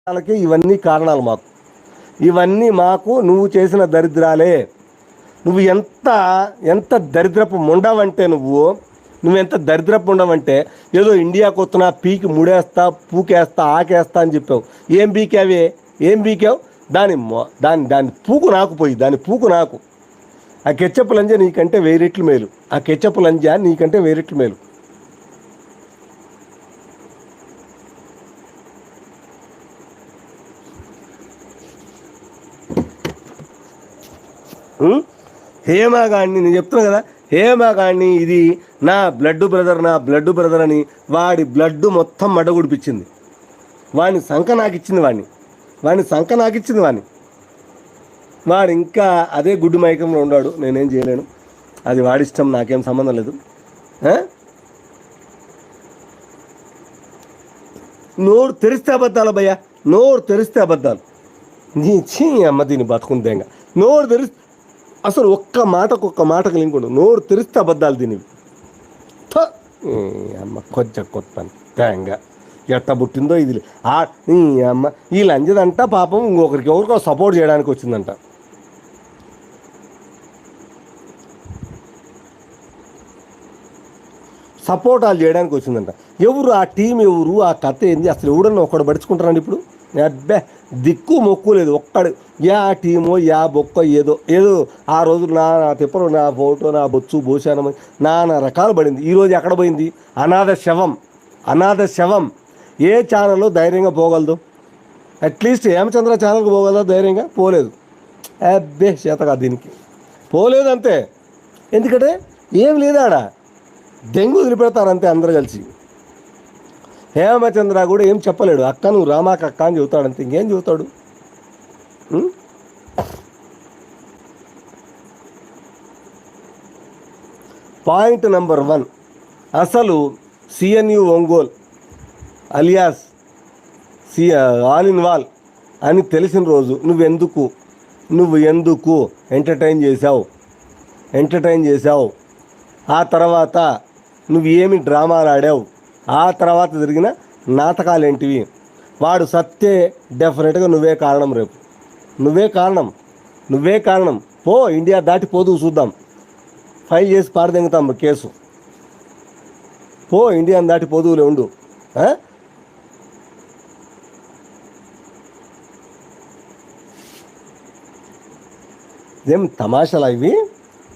వాళ్ళకి ఇవన్నీ కారణాలు మాకు, ఇవన్నీ మాకు నువ్వు చేసిన దరిద్రాలే. నువ్వు ఎంత ఎంత దరిద్రపు ఉండవంటే నువ్వెంత దరిద్రపు ఉండవంటే ఏదో ఇండియాకు వస్తున్నా పీకి ముడేస్తా పూకేస్తా ఆకేస్తా అని చెప్పావు. ఏం బీకావే? ఏం బీకావు? దాని దాని దాని పూకు నాకు పోయి దాని పూకు నాకు. ఆ కెచ్చప్పు లంజా నీకంటే వేరెట్లు మేలు. ఆ కెచ్చప్పు లంజా నీకంటే వేరెట్లు మేలు. హేమాగాడిని నేను చెప్తున్నా కదా, హేమాగాడిని ఇది నా బ్లడ్ బ్రదర్ అని వాడి బ్లడ్ మొత్తం మడ్డగుడిపించింది. వాడిని సంఖ నాకు ఇచ్చింది, వాడిని వాడు ఇంకా అదే గుడ్డు మైకంలో ఉన్నాడు. నేనేం చేయలేను, అది వాడిష్టం, నాకేం సంబంధం లేదు. నోరు తెరిస్తే అబద్ధాలు భయ్యా, నోరు తెరిస్తే అబద్ధాలు. చీ అమ్మ దీన్ని బతుకుందేంగా. నోరు తెరిస్తే అసలు ఒక్క మాటకు లింక్ ఉండదు. నోరు తెరిస్తే అబద్ధాలు దీనివి. అమ్మ కొత్త తేంగా ఎట్ట పుట్టిందో ఇది. అమ్మ ఈ లంజదంట పాపం ఎవరికో సపోర్ట్ చేయడానికి వచ్చిందంట. సపోర్ట్ వాళ్ళు చేయడానికి వచ్చిందంట. ఎవరు ఆ టీం, ఎవరు ఆ కథ ఏంది, అసలు ఎవడన్నా ఒక్కడు పడుచుకుంటారండి ఇప్పుడు? అబ్బే దిక్కు మొక్కు లేదు. ఒక్కడు యా టీమో యా బొక్క ఏదో ఆ రోజు నా తిప్పలు, నా ఫోటో, నా బొచ్చు భూషానం నానా రకాలు పడింది. ఈరోజు ఎక్కడ పోయింది? అనాథ శవం. ఏ ఛానల్లో ధైర్యంగా పోగలదు? అట్లీస్ట్ హేమచంద్ర ఛానల్కి పోగలదా ధైర్యంగా? పోలేదు. అబ్బే చేతగా దీనికి పోలేదు అంతే. ఎందుకంటే ఏం లేదా, దెంగు వదిలిపెడతారంతే అందరూ కలిసి. హేమచంద్ర కూడా ఏం చెప్పలేడు. అక్క నువ్వు రామాక అక్క అని చెబుతాడంతే, ఇంకేం చెబుతాడు? పాయింట్ నెంబర్ 1, అసలు సిఎన్యు Ongole alias all in wall అని తెలిసిన రోజు నువ్వు ఎందుకు ఎంటర్టైన్ చేశావు? ఆ తర్వాత నువ్వు ఏమి డ్రామాలు ఆడావు? ఆ తర్వాత జరిగిన నాటకాలు ఏంటివి? వాడు సత్తే డెఫినెట్గా నువ్వే కారణం. రేపు నువ్వే కారణం. పో, ఇండియా దాటిపోదు చూద్దాం. ఫైల్ చేసి పారదెంగుతాం కేసు. పో, ఇండియాని దాటిపోదులే ఉండు. ఏం తమాషాలా ఇవి?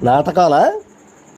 నాటకాలా?